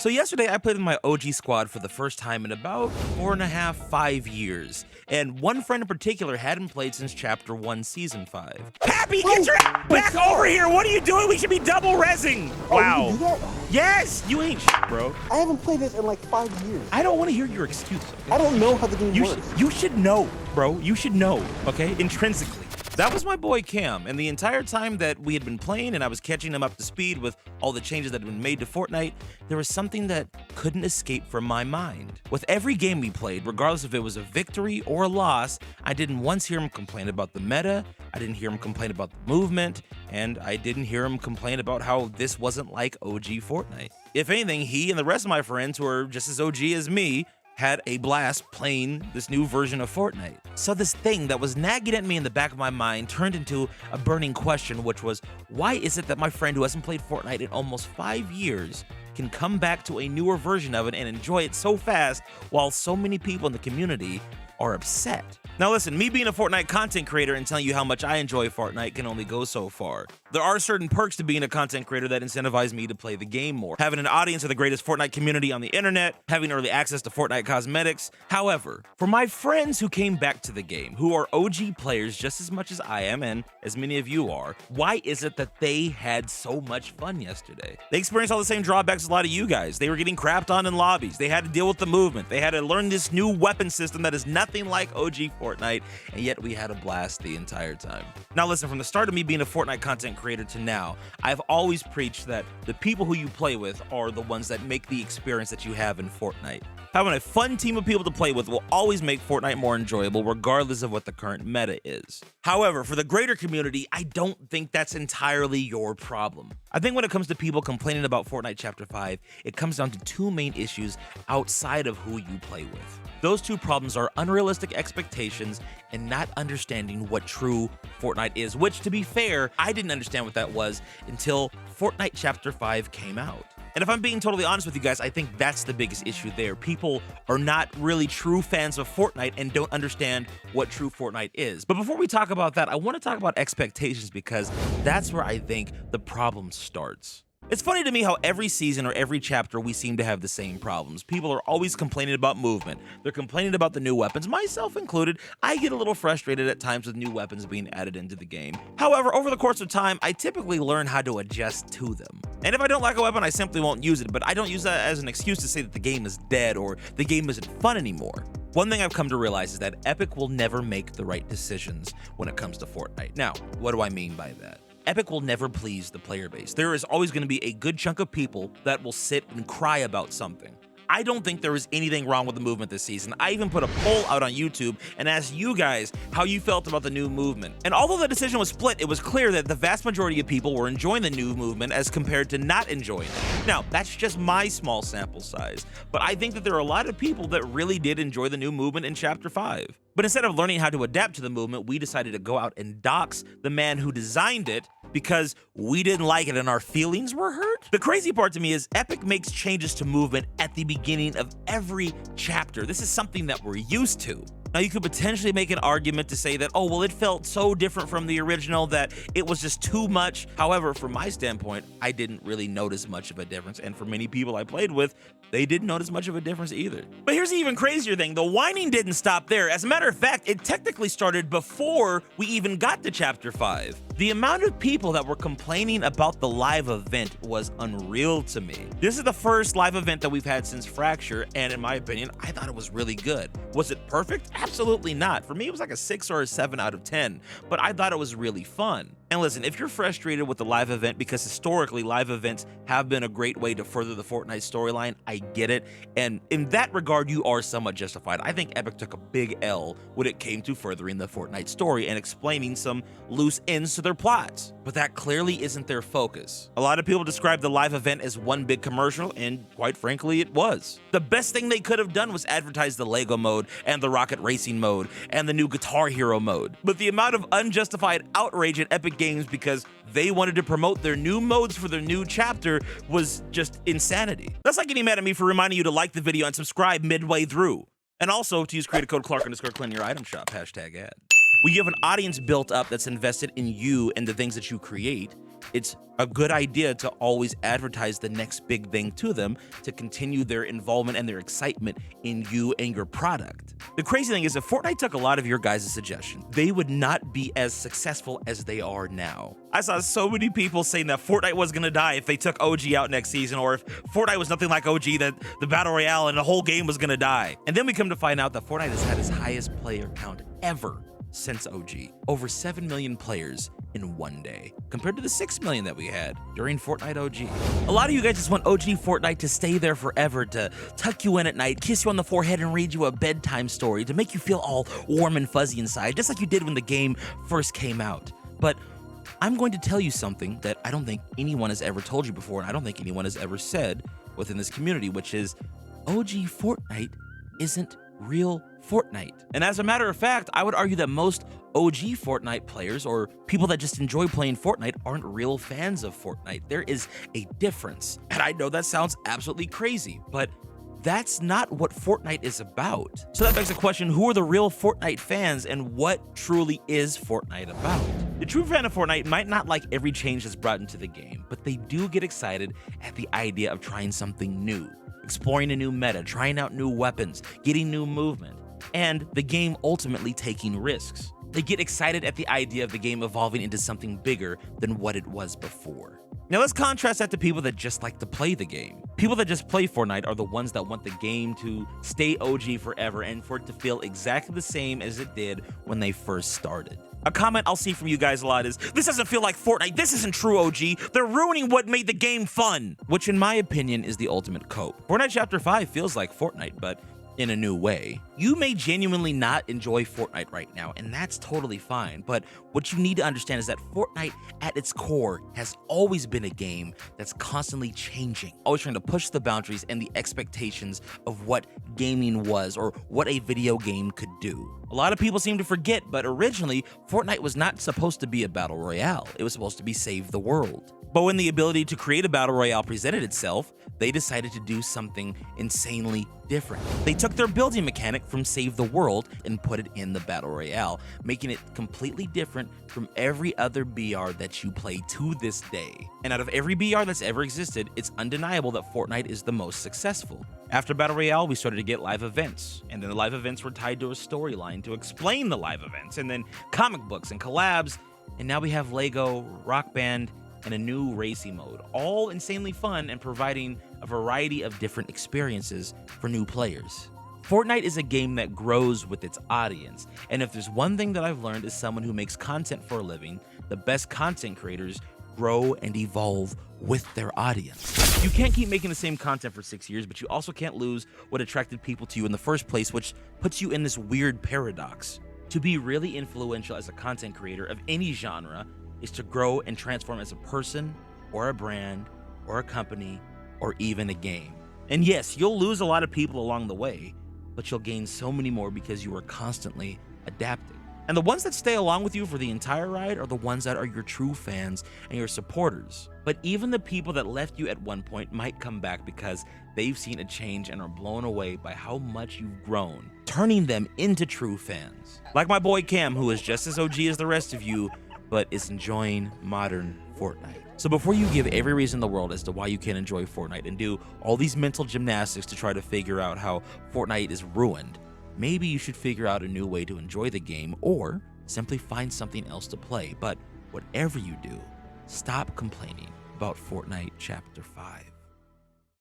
So yesterday I played with my OG squad for the first time in about 4.5, 5 years. And one friend in particular hadn't played since Chapter 1, Season 5. Pappy, get your ass back over here! What are you doing? We should be double rezzing! Wow. You do that? Yes! You ain't shit, bro. I haven't played this in like 5 years. I don't want to hear your excuse. Okay? I don't know how the game works. You should know, bro. You should know, okay? Intrinsically. That was my boy Cam, and the entire time that we had been playing and I was catching him up to speed with all the changes that had been made to Fortnite, there was something that couldn't escape from my mind. With every game we played, regardless if it was a victory or a loss, I didn't once hear him complain about the meta, I didn't hear him complain about the movement, and I didn't hear him complain about how this wasn't like OG Fortnite. If anything, he and the rest of my friends who are just as OG as me had a blast playing this new version of Fortnite. So this thing that was nagging at me in the back of my mind turned into a burning question, which was, why is it that my friend who hasn't played Fortnite in almost 5 years can come back to a newer version of it and enjoy it so fast while so many people in the community are upset? Now listen, me being a Fortnite content creator and telling you how much I enjoy Fortnite can only go so far. There are certain perks to being a content creator that incentivize me to play the game more. Having an audience of the greatest Fortnite community on the internet, having early access to Fortnite cosmetics. However, for my friends who came back to the game, who are OG players just as much as I am and as many of you are, why is it that they had so much fun yesterday? They experienced all the same drawbacks as a lot of you guys. They were getting crapped on in lobbies. They had to deal with the movement. They had to learn this new weapon system that is nothing like OG Fortnite, and yet we had a blast the entire time. Now listen, from the start of me being a Fortnite content creator to now, I've always preached that the people who you play with are the ones that make the experience that you have in Fortnite. Having a fun team of people to play with will always make Fortnite more enjoyable, regardless of what the current meta is. However, for the greater community, I don't think that's entirely your problem. I think when it comes to people complaining about Fortnite Chapter 5, it comes down to two main issues outside of who you play with. Those two problems are unrealistic expectations and not understanding what true Fortnite is, which, to be fair, I didn't understand what that was until Fortnite Chapter 5 came out. And if I'm being totally honest with you guys, I think that's the biggest issue there. People are not really true fans of Fortnite and don't understand what true Fortnite is. But before we talk about that, I want to talk about expectations because that's where I think the problem starts. It's funny to me how every season or every chapter we seem to have the same problems. People are always complaining about movement. They're complaining about the new weapons, myself included. I get a little frustrated at times with new weapons being added into the game. However, over the course of time, I typically learn how to adjust to them. And if I don't like a weapon, I simply won't use it, but I don't use that as an excuse to say that the game is dead or the game isn't fun anymore. One thing I've come to realize is that Epic will never make the right decisions when it comes to Fortnite. Now, what do I mean by that? Epic will never please the player base. There is always going to be a good chunk of people that will sit and cry about something. I don't think there was anything wrong with the movement this season. I even put a poll out on YouTube and asked you guys how you felt about the new movement. And although the decision was split, it was clear that the vast majority of people were enjoying the new movement as compared to not enjoying it. Now, that's just my small sample size, but I think that there are a lot of people that really did enjoy the new movement in Chapter 5. But instead of learning how to adapt to the movement, we decided to go out and dox the man who designed it because we didn't like it and our feelings were hurt. The crazy part to me is Epic makes changes to movement at the beginning of every chapter. This is something that we're used to. Now, you could potentially make an argument to say that, oh, well, it felt so different from the original that it was just too much. However, from my standpoint, I didn't really notice much of a difference. And for many people I played with, they didn't notice much of a difference either. But here's the even crazier thing. The whining didn't stop there. As a matter of fact, it technically started before we even got to Chapter 5. The amount of people that were complaining about the live event was unreal to me. This is the first live event that we've had since Fracture, and in my opinion, I thought it was really good. Was it perfect? Absolutely not. For me, it was like a 6 or a 7 out of 10, but I thought it was really fun. And listen, if you're frustrated with the live event, because historically live events have been a great way to further the Fortnite storyline, I get it. And in that regard, you are somewhat justified. I think Epic took a big L when it came to furthering the Fortnite story and explaining some loose ends to their plots. But that clearly isn't their focus. A lot of people describe the live event as one big commercial, and quite frankly, it was. The best thing they could have done was advertise the Lego mode and the Rocket Racing mode and the new Guitar Hero mode. But the amount of unjustified outrage at Epic Games because they wanted to promote their new modes for their new chapter was just insanity. That's like getting mad at me for reminding you to like the video and subscribe midway through. And also to use creator code Clark_Clan in your item shop, #ad. When you have an audience built up that's invested in you and the things that you create, it's a good idea to always advertise the next big thing to them to continue their involvement and their excitement in you and your product. The crazy thing is, if Fortnite took a lot of your guys' suggestions, they would not be as successful as they are now. I saw so many people saying that Fortnite was gonna die if they took OG out next season, or if Fortnite was nothing like OG, that the Battle Royale and the whole game was gonna die. And then we come to find out that Fortnite has had its highest player count ever since OG. Over 7 million players in one day, compared to the 6 million that we had during Fortnite OG. A lot of you guys just want OG Fortnite to stay there forever, to tuck you in at night, kiss you on the forehead, and read you a bedtime story, to make you feel all warm and fuzzy inside, just like you did when the game first came out. But I'm going to tell you something that I don't think anyone has ever told you before, and I don't think anyone has ever said within this community, which is OG Fortnite isn't real Fortnite. And as a matter of fact, I would argue that most OG Fortnite players, or people that just enjoy playing Fortnite, aren't real fans of Fortnite. There is a difference. And I know that sounds absolutely crazy, but that's not what Fortnite is about. So that begs the question, who are the real Fortnite fans and what truly is Fortnite about? The true fan of Fortnite might not like every change that's brought into the game, but they do get excited at the idea of trying something new, exploring a new meta, trying out new weapons, getting new movement, and the game ultimately taking risks. They get excited at the idea of the game evolving into something bigger than what it was before. Now let's contrast that to people that just like to play the game. People that just play Fortnite are the ones that want the game to stay OG forever and for it to feel exactly the same as it did when they first started. A comment I'll see from you guys a lot is, this doesn't feel like Fortnite, this isn't true OG, they're ruining what made the game fun, which in my opinion is the ultimate cope. Fortnite Chapter 5 feels like Fortnite, but in a new way. You may genuinely not enjoy Fortnite right now, and that's totally fine, but what you need to understand is that Fortnite at its core has always been a game that's constantly changing, always trying to push the boundaries and the expectations of what gaming was or what a video game could do. A lot of people seem to forget, but originally, Fortnite was not supposed to be a battle royale. It was supposed to be save the world. But when the ability to create a battle royale presented itself, they decided to do something insanely different. They took their building mechanic from Save the World and put it in the battle royale, making it completely different from every other BR that you play to this day. And out of every BR that's ever existed, it's undeniable that Fortnite is the most successful. After Battle Royale, we started to get live events, and then the live events were tied to a storyline to explain the live events, and then comic books and collabs, and now we have Lego, Rock Band, and a new racing mode, all insanely fun and providing a variety of different experiences for new players. Fortnite is a game that grows with its audience, and if there's one thing that I've learned as someone who makes content for a living, the best content creators grow and evolve with their audience. You can't keep making the same content for 6 years, but you also can't lose what attracted people to you in the first place, which puts you in this weird paradox. To be really influential as a content creator of any genre is to grow and transform as a person, or a brand, or a company, or even a game. And yes, you'll lose a lot of people along the way, but you'll gain so many more because you are constantly adapting. And the ones that stay along with you for the entire ride are the ones that are your true fans and your supporters. But even the people that left you at one point might come back because they've seen a change and are blown away by how much you've grown, turning them into true fans. Like my boy Cam, who is just as OG as the rest of you, but is enjoying modern Fortnite. So before you give every reason in the world as to why you can't enjoy Fortnite and do all these mental gymnastics to try to figure out how Fortnite is ruined, maybe you should figure out a new way to enjoy the game or simply find something else to play. But whatever you do, stop complaining about Fortnite Chapter 5.